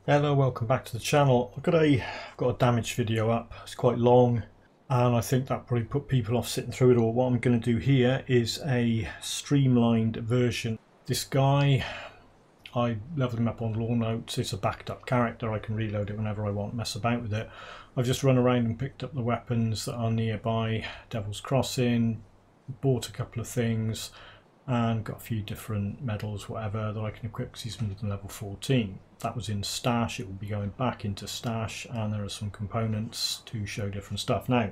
Hello, welcome back to the channel. I've got a damage video up. It's quite long and I think that probably put people off sitting through it all. What I'm going to do here is a streamlined version. This guy, I leveled him up on law notes. It's a backed up character. I can reload it whenever I want, mess about with it. I've just run around and picked up the weapons that are nearby. Devil's Crossing, bought a couple of things and got a few different medals, whatever, that I can equip because he's more than level 14. That was in stash. It will be going back into stash, and there are some components to show different stuff. Now,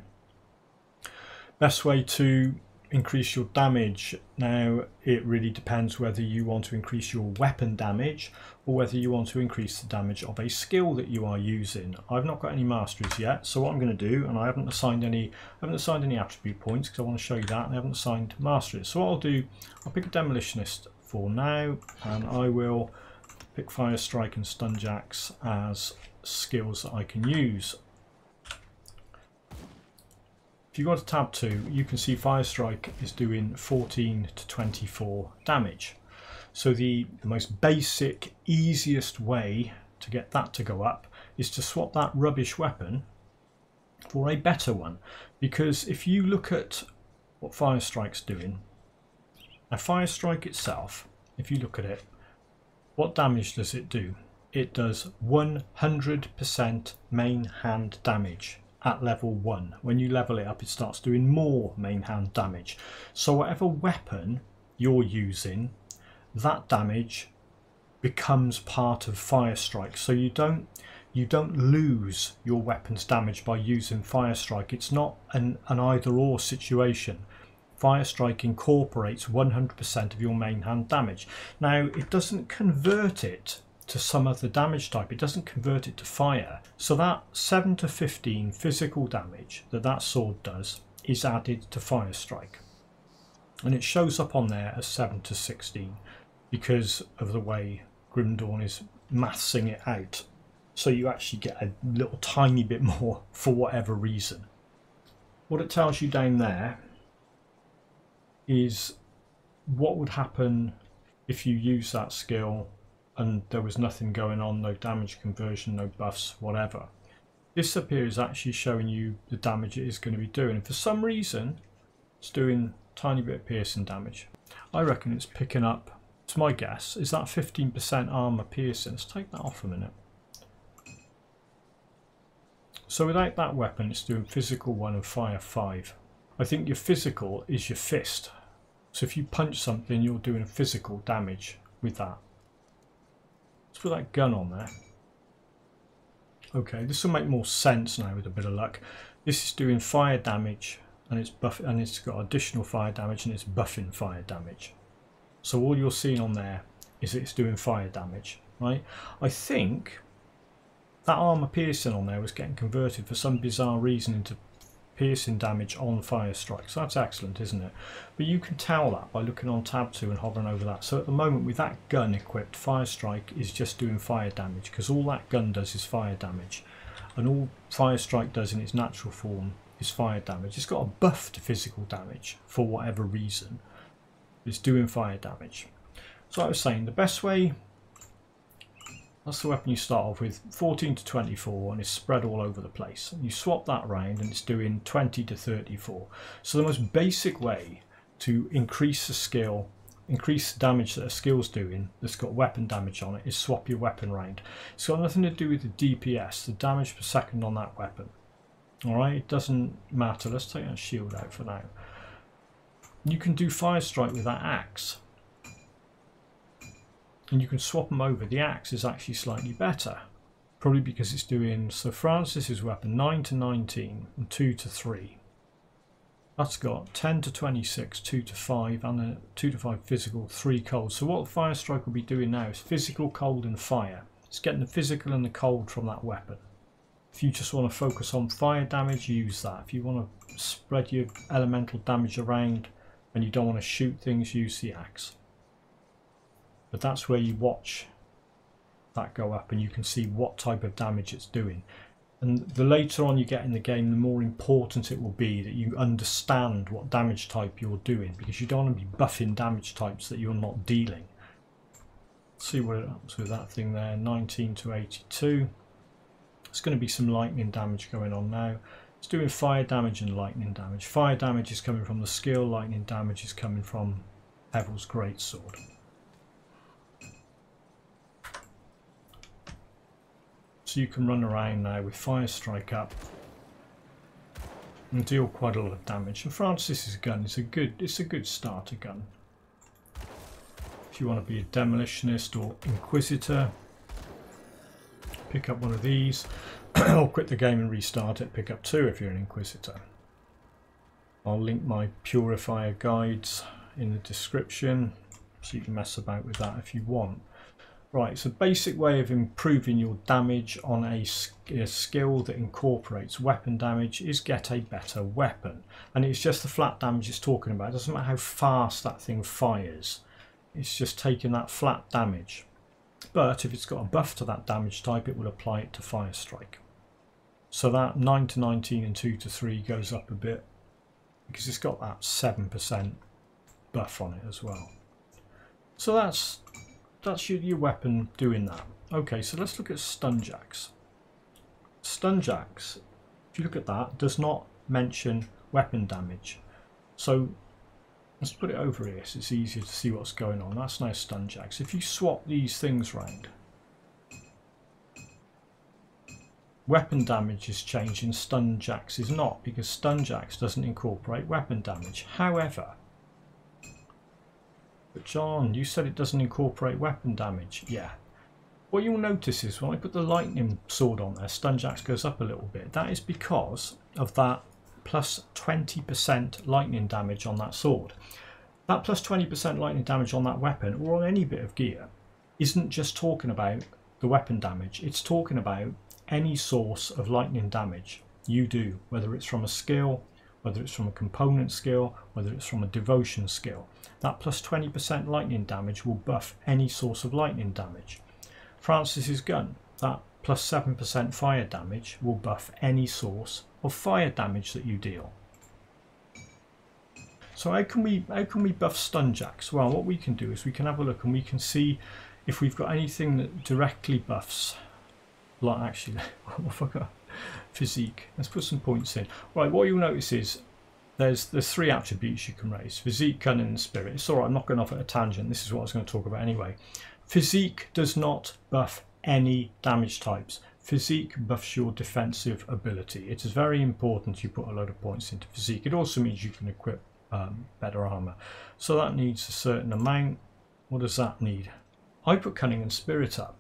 best way to increase your damage. Now, it really depends whether you want to increase your weapon damage or whether you want to increase the damage of a skill that you are using. I've not got any masteries yet, so what I'm going to do, and I haven't assigned any attribute points because I want to show you that, and I haven't assigned masteries. So what I'll do, I'll pick a demolitionist for now, and I will pick Fire Strike and Stun Jacks as skills that I can use. If you go to tab 2, you can see Fire Strike is doing 14 to 24 damage. So the most basic, easiest way to get that to go up is to swap that rubbish weapon for a better one. Because if you look at what Fire Strike's doing, now Fire Strike itself, if you look at it, what damage does it do? It does 100% main hand damage at level 1. When you level it up, it starts doing more main hand damage. So whatever weapon you're using, that damage becomes part of Fire Strike. So you don't lose your weapon's damage by using Fire Strike. It's not an either or situation. Fire Strike incorporates 100% of your main hand damage. Now, it doesn't convert it to some other damage type. It doesn't convert it to fire. So that 7 to 15 physical damage that sword does is added to Fire Strike. And it shows up on there as 7 to 16 because of the way Grim Dawn is mathsing it out. So you actually get a little tiny bit more for whatever reason. What it tells you down there is what would happen if you use that skill and there was nothing going on, no damage conversion, no buffs, whatever. This up here is actually showing you the damage it is going to be doing. And for some reason, it's doing a tiny bit of piercing damage. I reckon it's picking up, it's my guess, is that 15% armor piercing. Let's take that off a minute. So without that weapon, it's doing physical 1 and fire 5. I think your physical is your fist. So if you punch something, you're doing physical damage with that. Let's put that gun on there. Okay, this will make more sense now with a bit of luck. This is doing fire damage and it's got additional fire damage and it's buffing fire damage. So all you're seeing on there is it's doing fire damage, right? I think that armor piercing on there was getting converted for some bizarre reason into piercing damage on Fire Strike. So that's excellent, isn't it? But you can tell that by looking on tab 2 and hovering over that. So at the moment with that gun equipped, Fire Strike is just doing fire damage because all that gun does is fire damage. And all Fire Strike does in its natural form is fire damage. It's got a buff to physical damage for whatever reason. It's doing fire damage. So I was saying the best way, that's the weapon you start off with, 14 to 24, and it's spread all over the place. You swap that round and it's doing 20 to 34. So the most basic way to increase the skill, increase the damage that a skill's doing that's got weapon damage on it, is swap your weapon round. It's got nothing to do with the DPS, the damage per second on that weapon. Alright, it doesn't matter. Let's take that shield out for now. You can do Fire Strike with that axe. And you can swap them over. The axe is actually slightly better, probably because it's doing, so Francis's weapon 9 to 19 and 2 to 3. That's got 10 to 26, 2 to 5, and a 2 to 5 physical, 3 cold. So what Fire Strike will be doing now is physical, cold and fire. It's getting the physical and the cold from that weapon. If you just want to focus on fire damage, use that. If you want to spread your elemental damage around and you don't want to shoot things, use the axe. But that's where you watch that go up and you can see what type of damage it's doing. And the later on you get in the game, the more important it will be that you understand what damage type you're doing, because you don't want to be buffing damage types that you're not dealing. See what it happens with that thing there. 19 to 82. There's going to be some lightning damage going on now. It's doing fire damage and lightning damage. Fire damage is coming from the skill, lightning damage is coming from Hevel's greatsword. So you can run around now with Fire Strike up and deal quite a lot of damage. And Francis's gun is a good starter gun. If you want to be a demolitionist or inquisitor, pick up one of these. Or quit the game and restart it, pick up 2 if you're an inquisitor. I'll link my purifier guides in the description so you can mess about with that if you want. Right, so basic way of improving your damage on a skill that incorporates weapon damage is get a better weapon. And it's just the flat damage it's talking about. It doesn't matter how fast that thing fires. It's just taking that flat damage. But if it's got a buff to that damage type, it will apply it to Fire Strike. So that 9 to 19 and 2 to 3 goes up a bit because it's got that 7% buff on it as well. So that's your weapon doing that. Okay, so let's look at Stunjacks. Stunjacks, if you look at that, does not mention weapon damage. So let's put it over here so it's easier to see what's going on. That's now Stunjacks. If you swap these things round, weapon damage is changing, Stunjacks is not, because Stunjacks doesn't incorporate weapon damage. However, but John, you said it doesn't incorporate weapon damage. Yeah. What you'll notice is when I put the lightning sword on there, Stunjacks goes up a little bit. That is because of that plus 20% lightning damage on that sword. That plus 20% lightning damage on that weapon or on any bit of gear isn't just talking about the weapon damage. It's talking about any source of lightning damage you do, whether it's from a skill, whether it's from a component skill, whether it's from a devotion skill. That plus 20% lightning damage will buff any source of lightning damage. Francis's gun, that plus 7% fire damage will buff any source of fire damage that you deal. So how can we buff Stunjacks? Well, what we can do is we can have a look and we can see if we've got anything that directly buffs. Like actually, what have I got? Physique. Let's put some points in. Right, what you'll notice is there's 3 attributes you can raise: physique, cunning, and spirit. It's alright, I'm not going off at a tangent. This is what I was going to talk about anyway. Physique does not buff any damage types. Physique buffs your defensive ability. It is very important you put a load of points into physique. It also means you can equip better armor. So that needs a certain amount. What does that need? I put cunning and spirit up.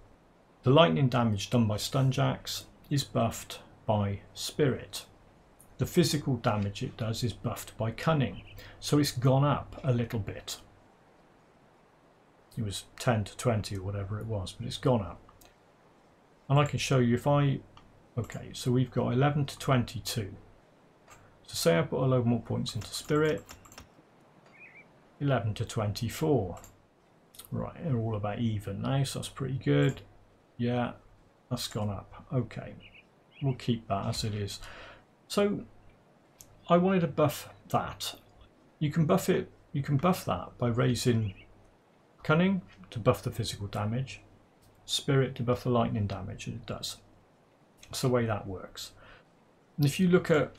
The lightning damage done by Stunjacks is buffed by spirit. The physical damage it does is buffed by cunning. So it's gone up a little bit. It was 10 to 20 or whatever it was, but it's gone up. And I can show you if I... Okay, so we've got 11 to 22. So say I put a load more points into spirit. 11 to 24. Right, they're all about even now, so that's pretty good. Yeah, that's gone up. Okay, we'll keep that as it is. So I wanted to buff that. You can buff it. You can buff that by raising cunning to buff the physical damage, spirit to buff the lightning damage, and it does. That's the way that works. And if you look at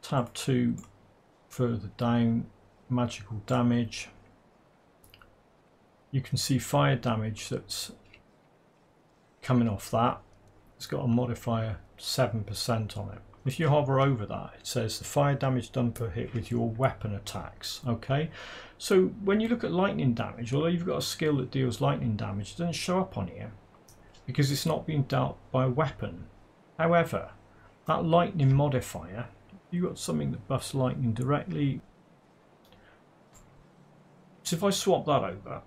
tab 2 further down, magical damage, you can see fire damage that's coming off that. It's got a modifier 7% on it. If you hover over that, it says the fire damage done per hit with your weapon attacks. Okay, so when you look at lightning damage, although you've got a skill that deals lightning damage, it doesn't show up on here because it's not being dealt by a weapon. However, that lightning modifier, you've got something that buffs lightning directly. So if I swap that over,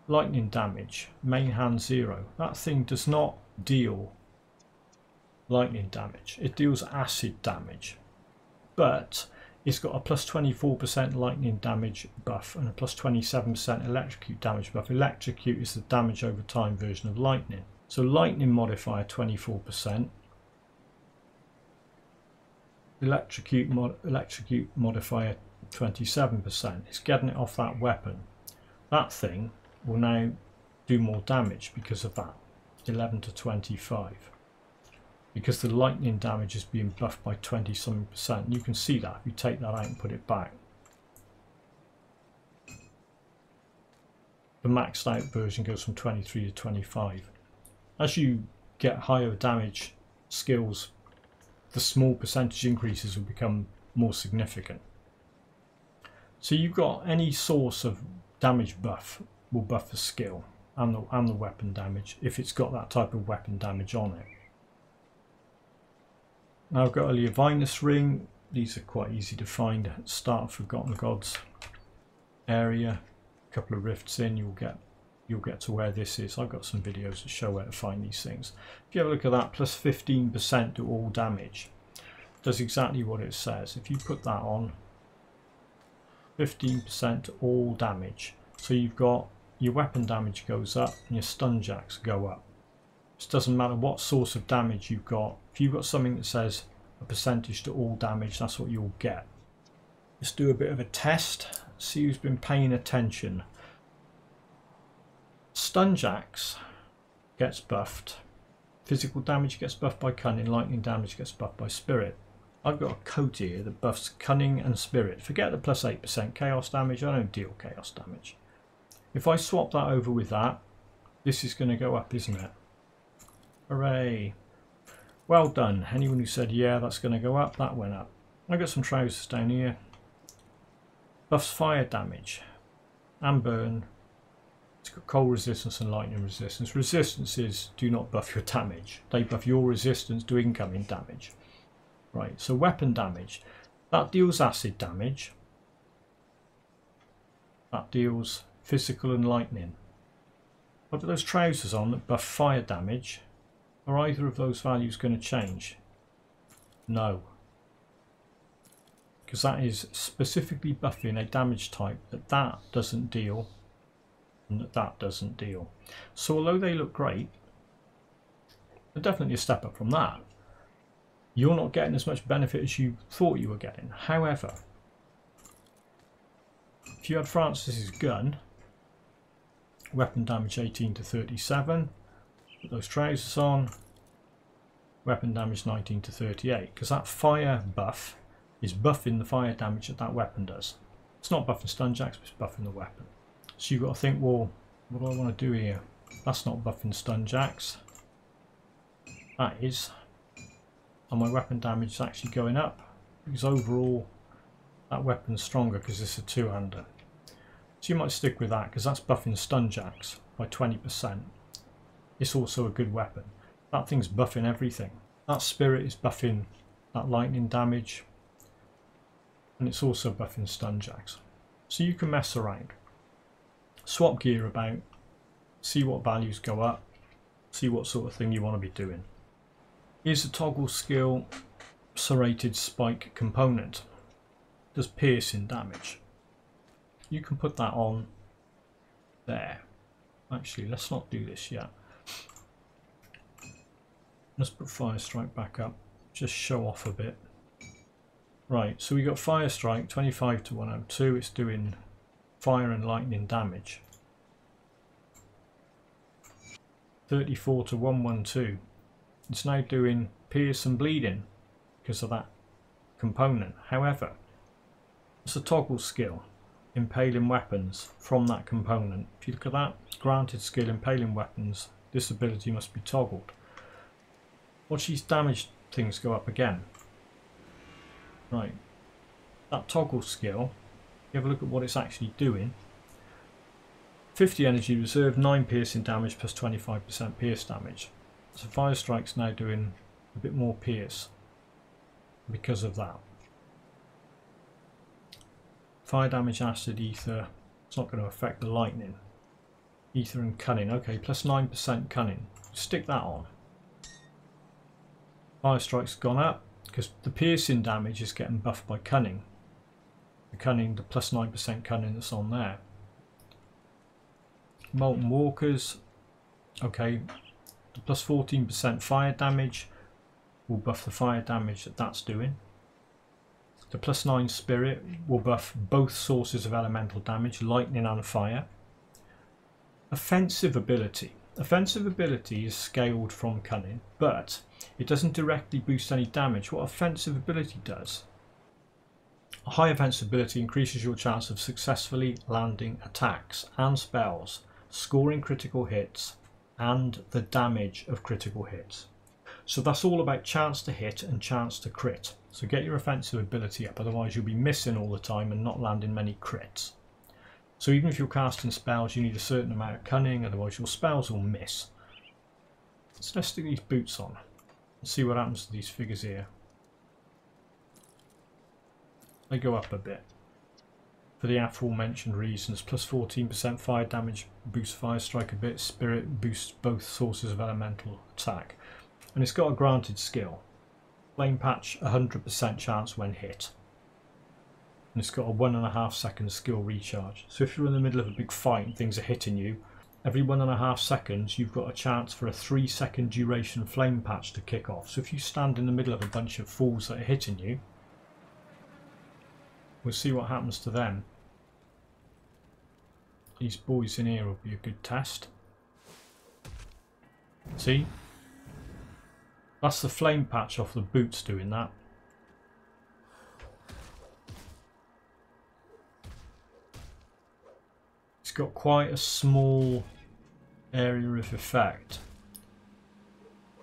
lightning damage, main hand 0, that thing does not deal lightning damage. It deals acid damage, but it's got a plus 24% lightning damage buff and a plus 27% electrocute damage buff. Electrocute is the damage over time version of lightning. So lightning modifier 24%, electrocute modifier 27%. It's getting it off that weapon. That thing will now do more damage because of that. 11 to 25. Because the lightning damage is being buffed by 20-something%. You can see that if you take that out and put it back. The maxed out version goes from 23 to 25. As you get higher damage skills, the small percentage increases will become more significant. So you've got any source of damage buff will buff the skill and the weapon damage if it's got that type of weapon damage on it. Now I've got a Leovinus ring. These are quite easy to find. Start of Forgotten Gods area. A couple of rifts in, you'll get to where this is. I've got some videos that show where to find these things. If you have a look at that, plus 15% to all damage. Does exactly what it says. If you put that on, 15% to all damage. So you've got your weapon damage goes up and your stun jacks go up. It doesn't matter what source of damage you've got. If you've got something that says a percentage to all damage, that's what you'll get. Let's do a bit of a test. See who's been paying attention. Stun jacks gets buffed. Physical damage gets buffed by cunning. Lightning damage gets buffed by spirit. I've got a coat here that buffs cunning and spirit. Forget the plus 8% chaos damage. I don't deal chaos damage. If I swap that over with that, this is going to go up, isn't it? Hooray. Well done. Anyone who said, yeah, that's going to go up, that went up. I've got some trousers down here. Buffs fire damage and burn. It's got cold resistance and lightning resistance. Resistances do not buff your damage. They buff your resistance to incoming damage. Right, so weapon damage. That deals acid damage. That deals physical and lightning. I've got those trousers on that buff fire damage. Are either of those values going to change? No. Because that is specifically buffing a damage type that doesn't deal and that doesn't deal. So although they look great, they're definitely a step up from that. You're not getting as much benefit as you thought you were getting. However, if you had Francis's gun, weapon damage 18 to 37, put those trousers on, weapon damage 19 to 38, because that fire buff is buffing the fire damage that weapon does. It's not buffing stun jacks, but it's buffing the weapon. So you've got to think, well, what do I want to do here? That's not buffing stun jacks. That is. And my weapon damage is actually going up, because overall that weapon's stronger because it's a two-hander. So you might stick with that because that's buffing stun jacks by 20%. It's also a good weapon. That thing's buffing everything. That spirit is buffing that lightning damage, and it's also buffing stun jacks. So you can mess around. Swap gear about, see what values go up, see what sort of thing you want to be doing. Here's a toggle skill serrated spike component. Does piercing damage. You can put that on there. Actually, let's not do this yet. Let's put Fire Strike back up. Just show off a bit. Right, so we got Fire Strike 25 to 102. It's doing fire and lightning damage. 34 to 112. It's now doing pierce and bleeding because of that component. However, it's a toggle skill, impaling weapons from that component. If you look at that, granted skill, impaling weapons, this ability must be toggled. Watch these damage things go up again. Right, that toggle skill, you have a look at what it's actually doing. 50 energy reserve, 9 piercing damage plus 25% pierce damage. So Fire Strike's now doing a bit more pierce because of that. Fire damage, acid, ether, it's not going to affect the lightning. Ether and cunning, okay, plus 9% cunning. Stick that on. Fire Strike's gone up because the piercing damage is getting buffed by cunning. The cunning, the plus 9% cunning that's on there. Molten Walkers, okay, the plus 14% fire damage will buff the fire damage that's doing. The +9 spirit will buff both sources of elemental damage, lightning and fire. Offensive ability. Offensive ability is scaled from cunning, but it doesn't directly boost any damage. What offensive ability does? A high offensive ability increases your chance of successfully landing attacks and spells, scoring critical hits, and the damage of critical hits. So that's all about chance to hit and chance to crit. So get your offensive ability up, otherwise you'll be missing all the time and not landing many crits. So even if you're casting spells, you need a certain amount of cunning, otherwise your spells will miss. So let's stick these boots on and see what happens to these figures here. They go up a bit for the aforementioned reasons. Plus 14% fire damage boosts fire strike a bit. Spirit boosts both sources of elemental attack. And it's got a granted skill. Flame patch 100% chance when hit. And it's got a 1.5 second skill recharge. So if you're in the middle of a big fight and things are hitting you, every 1.5 seconds you've got a chance for a 3-second duration flame patch to kick off. So if you stand in the middle of a bunch of fools that are hitting you, we'll see what happens to them. These boys in here will be a good test. See? That's the flame patch off the boots doing that. It's got quite a small area of effect,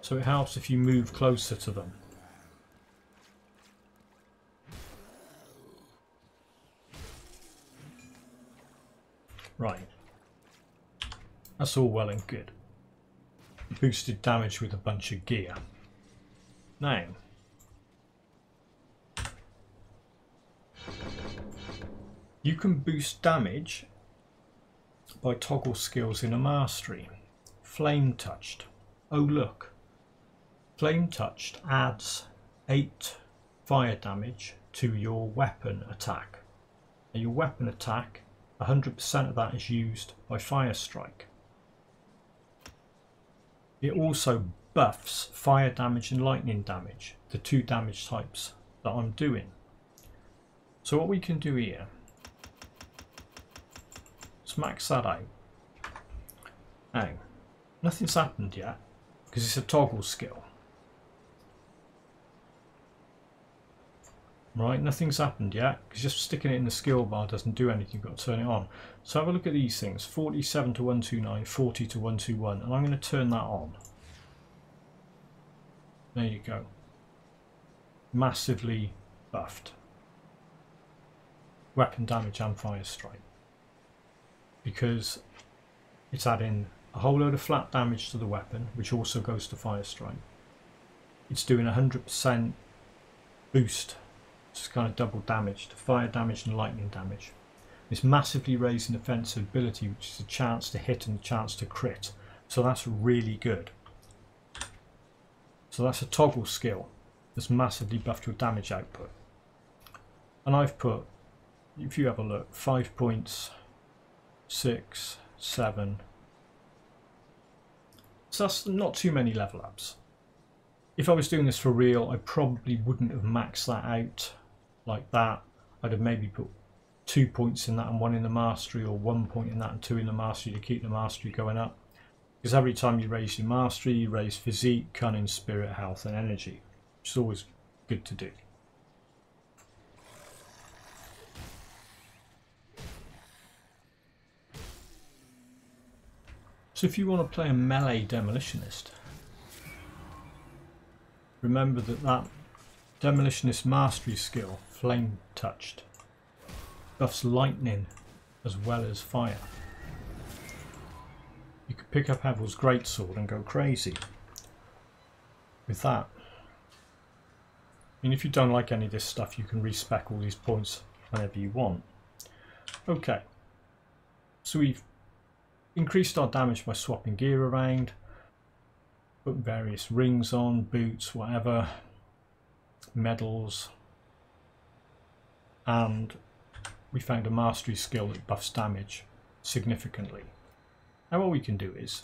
so it helps if you move closer to them. Right, that's all well and good. Boosted damage with a bunch of gear. Now, you can boost damage by toggle skills in a mastery. Flame touched. Oh look, flame touched adds 8 fire damage to your weapon attack. Now your weapon attack, 100% of that is used by fire strike. It also buffs fire damage and lightning damage, the 2 damage types that I'm doing. So what we can do here, let's max that out. Now, nothing's happened yet because it's a toggle skill. Right, nothing's happened yet because just sticking it in the skill bar doesn't do anything. You've got to turn it on. So have a look at these things: 47 to 129, 40 to 121, and I'm going to turn that on. There you go. Massively buffed. Weapon damage and fire strike. Because it's adding a whole load of flat damage to the weapon, which also goes to fire strike. It's doing 100% boost. It's kind of double damage to fire damage and lightning damage. It's massively raising offensive ability, which is a chance to hit and a chance to crit. So that's really good. So that's a toggle skill that's massively buffed your damage output. And I've put, if you have a look, 5 points, 6, 7. So that's not too many level ups. If I was doing this for real, I probably wouldn't have maxed that out like that. I'd have maybe put 2 points in that and 1 in the mastery, or 1 point in that and 2 in the mastery to keep the mastery going up. Because every time you raise your mastery, you raise physique, cunning, spirit, health and energy, which is always good to do. So if you want to play a melee demolitionist, remember that demolitionist mastery skill, flame touched, buffs lightning as well as fire. You could pick up Havel's greatsword and go crazy with that. And if you don't like any of this stuff, you can respec all these points whenever you want. Okay, so we've increased our damage by swapping gear around, put various rings on, boots, whatever, medals, and we found a mastery skill that buffs damage significantly. Now what we can do is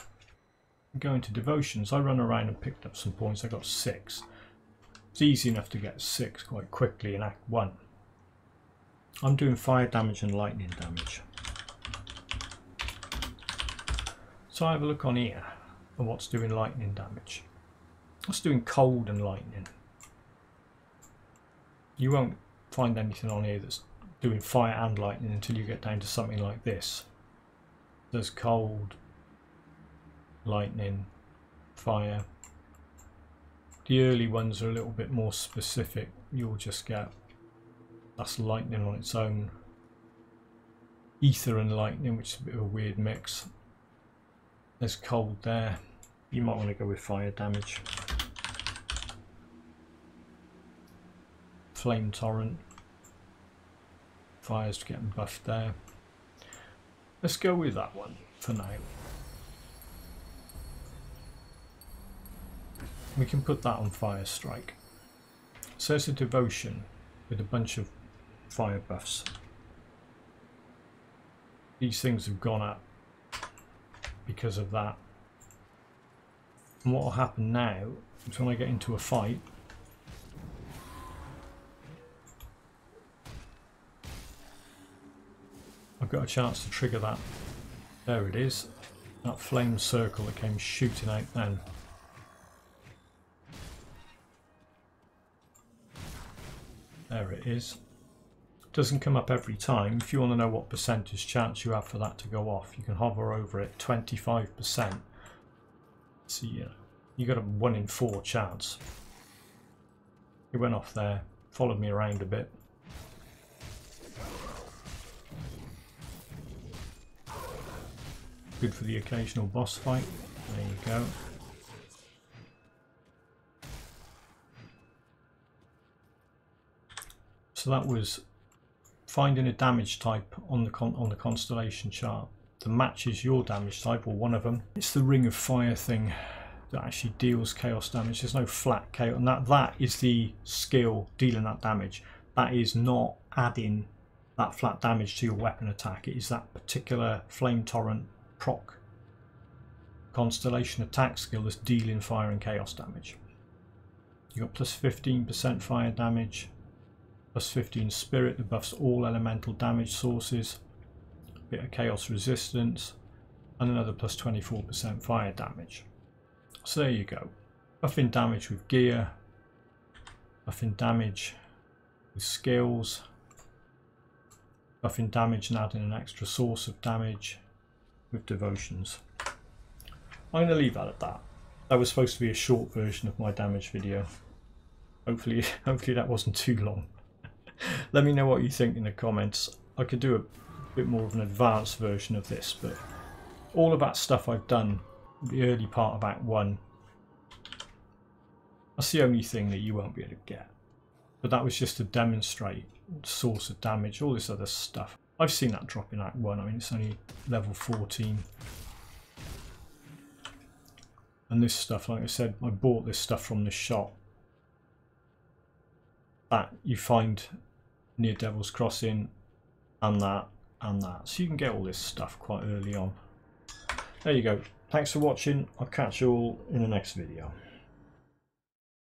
go into devotions. I run around and picked up some points. I got 6. It's easy enough to get 6 quite quickly in Act 1. I'm doing fire damage and lightning damage. So I have a look on here at what's doing lightning damage. What's doing cold and lightning? You won't find anything on here that's doing fire and lightning until you get down to something like this. There's cold, lightning, fire. The early ones are a little bit more specific. You'll just get, that's lightning on its own. Ether and lightning, which is a bit of a weird mix. There's cold there. You might want to go with fire damage. Flame torrent. Fire's getting buffed there. Let's go with that one for now. We can put that on fire strike. So it's a devotion with a bunch of fire buffs. These things have gone up because of that. And what will happen now is when I get into a fight, I've got a chance to trigger that. There it is. That flame circle that came shooting out then. There it is. Doesn't come up every time. If you want to know what percentage chance you have for that to go off, you can hover over it. 25%. So you got a 1 in 4 chance. It went off there, followed me around a bit. Good for the occasional boss fight. There you go. So that was finding a damage type on the constellation chart that matches your damage type, or one of them. It's the Ring of Fire thing that actually deals chaos damage. There's no flat chaos, and that is the skill dealing that damage. That is not adding that flat damage to your weapon attack. It is that particular flame torrent proc constellation attack skill that's dealing fire and chaos damage. You got plus 15% fire damage, plus 15 spirit that buffs all elemental damage sources, a bit of chaos resistance, and another plus 24% fire damage. So there you go. Buffing damage with gear, buffing damage with skills, buffing damage and adding an extra source of damage with devotions. I'm going to leave that at that. That was supposed to be a short version of my damage video. Hopefully that wasn't too long. Let me know what you think in the comments. I could do a bit more of an advanced version of this, but all of that stuff I've done the early part of Act 1, that's the only thing that you won't be able to get. But that was just to demonstrate source of damage, all this other stuff. I've seen that drop in Act 1, I mean it's only level 14. And this stuff, like I said, I bought this stuff from the shop that you find near Devil's Crossing, and that, and that. So you can get all this stuff quite early on. There you go. Thanks for watching. I'll catch you all in the next video.